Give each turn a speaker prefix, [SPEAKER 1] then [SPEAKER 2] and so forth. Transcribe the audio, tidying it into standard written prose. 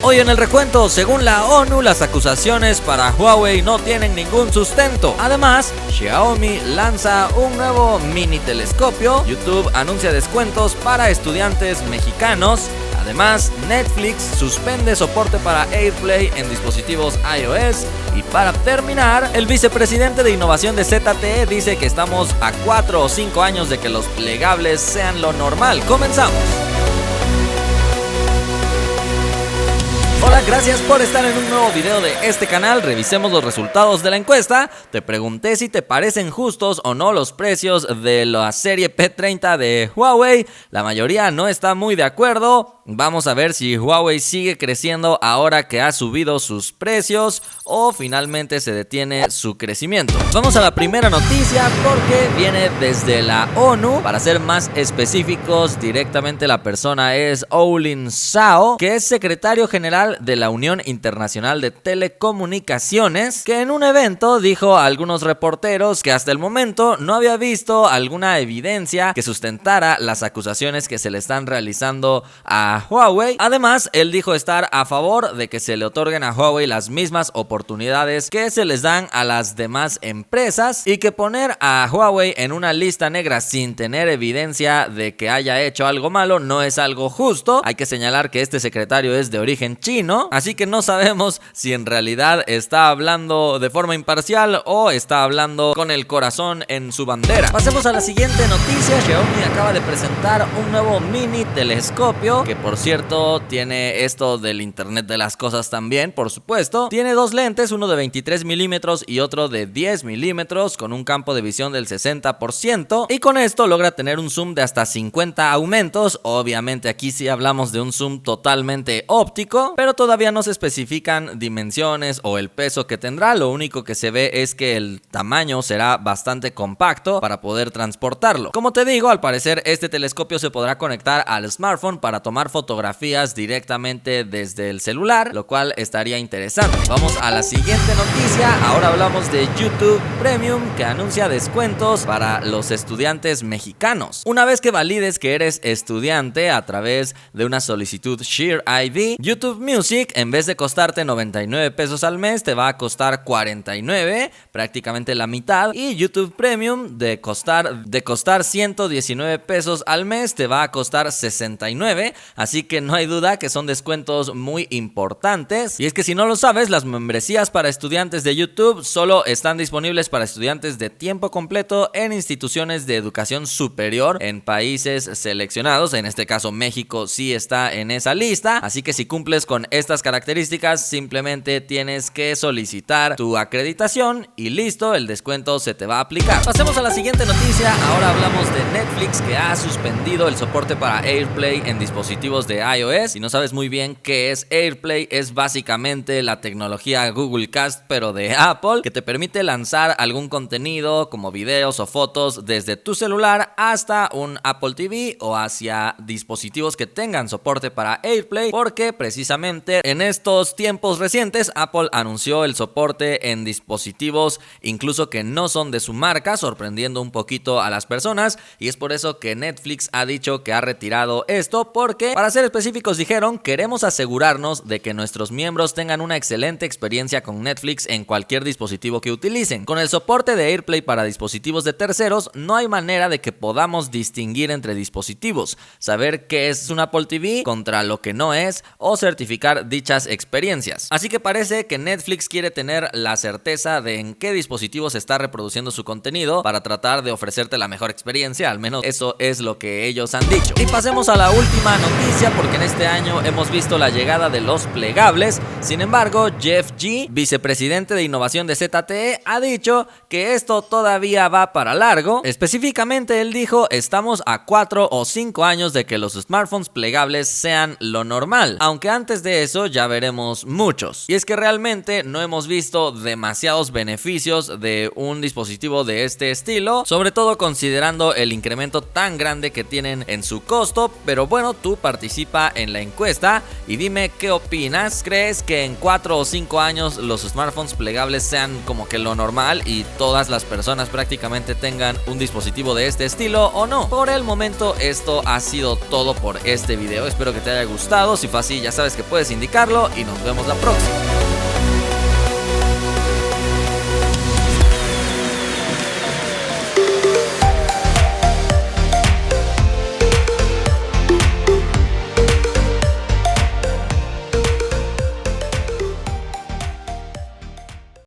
[SPEAKER 1] Hoy en el recuento, según la ONU, las acusaciones para Huawei no tienen ningún sustento. Además, Xiaomi lanza un nuevo mini telescopio. YouTube anuncia descuentos para estudiantes mexicanos. Además, Netflix suspende soporte para AirPlay en dispositivos iOS. Y para terminar, el vicepresidente de innovación de ZTE dice que estamos a 4 o 5 años de que los plegables sean lo normal. Comenzamos. Hola, gracias por estar en un nuevo video de este canal. Revisemos los resultados de la encuesta. Te pregunté si te parecen justos o no los precios de la serie P30 de Huawei. La mayoría no está muy de acuerdo. Vamos a ver si Huawei sigue creciendo ahora que ha subido sus precios o finalmente se detiene su crecimiento. Vamos a la primera noticia porque viene desde la ONU. Para ser más específicos, directamente la persona es Oulin Zhao, que es secretario general de la Unión Internacional de Telecomunicaciones, que en un evento dijo a algunos reporteros que hasta el momento no había visto alguna evidencia que sustentara las acusaciones que se le están realizando a Huawei. Además, él dijo estar a favor de que se le otorguen a Huawei las mismas oportunidades que se les dan a las demás empresas y que poner a Huawei en una lista negra sin tener evidencia de que haya hecho algo malo no es algo justo. Hay que señalar que este secretario es de origen chino, así que no sabemos si en realidad está hablando de forma imparcial o está hablando con el corazón en su bandera. Pasemos a la siguiente noticia. Xiaomi acaba de presentar un nuevo mini telescopio que, por cierto, tiene esto del internet de las cosas también, por supuesto. Tiene dos lentes, uno de 23 milímetros y otro de 10 milímetros, con un campo de visión del 60%, y con esto logra tener un zoom de hasta 50 aumentos. Obviamente aquí sí hablamos de un zoom totalmente óptico, pero todavía no se especifican dimensiones o el peso que tendrá. Lo único que se ve es que el tamaño será bastante compacto para poder transportarlo. Como te digo, al parecer este telescopio se podrá conectar al smartphone para tomar fotografías directamente desde el celular, lo cual estaría interesante. Vamos a la siguiente noticia. Ahora hablamos de YouTube Premium, que anuncia descuentos para los estudiantes mexicanos. Una vez que valides que eres estudiante a través de una solicitud Share ID, YouTube Music, en vez de costarte 99 pesos al mes, te va a costar 49, prácticamente la mitad. Y YouTube Premium, de costar 119 pesos al mes, te va a costar 69. Así que no hay duda que son descuentos muy importantes. Y es que si no lo sabes, las membresías para estudiantes de YouTube solo están disponibles para estudiantes de tiempo completo en instituciones de educación superior en países seleccionados. En este caso, México sí está en esa lista. Así que si cumples con estas características, simplemente tienes que solicitar tu acreditación y listo, el descuento se te va a aplicar. Pasemos a la siguiente noticia. Ahora hablamos de Netflix, que ha suspendido el soporte para AirPlay en dispositivos de iOS. Si no sabes muy bien qué es AirPlay, es básicamente la tecnología Google Cast pero de Apple, que te permite lanzar algún contenido como videos o fotos desde tu celular hasta un Apple TV o hacia dispositivos que tengan soporte para AirPlay, porque precisamente en estos tiempos recientes Apple anunció el soporte en dispositivos incluso que no son de su marca, sorprendiendo un poquito a las personas, y es por eso que Netflix ha dicho que ha retirado esto, porque para ser específicos dijeron: queremos asegurarnos de que nuestros miembros tengan una excelente experiencia con Netflix en cualquier dispositivo que utilicen. Con el soporte de AirPlay para dispositivos de terceros, no hay manera de que podamos distinguir entre dispositivos, saber qué es un Apple TV contra lo que no es, o certificar dichas experiencias. Así que parece que Netflix quiere tener la certeza de en qué dispositivo se está reproduciendo su contenido para tratar de ofrecerte la mejor experiencia. Al menos eso es lo que ellos han dicho. Y pasemos a la última noticia, porque en este año hemos visto la llegada de los plegables. Sin embargo, Jeff G, vicepresidente de innovación de ZTE, ha dicho que esto todavía va para largo. Específicamente él dijo: estamos a 4 o 5 años de que los smartphones plegables sean lo normal, aunque antes de eso ya veremos muchos. Y es que realmente no hemos visto demasiados beneficios de un dispositivo de este estilo, sobre todo considerando el incremento tan grande que tienen en su costo. Pero bueno, tú participa en la encuesta y dime qué opinas. ¿Crees que en 4 o 5 años los smartphones plegables sean como que lo normal y todas las personas prácticamente tengan un dispositivo de este estilo o no? Por el momento esto ha sido todo por este video. Espero que te haya gustado. Si fue así, ya sabes que puedes indicarlo y nos vemos la próxima.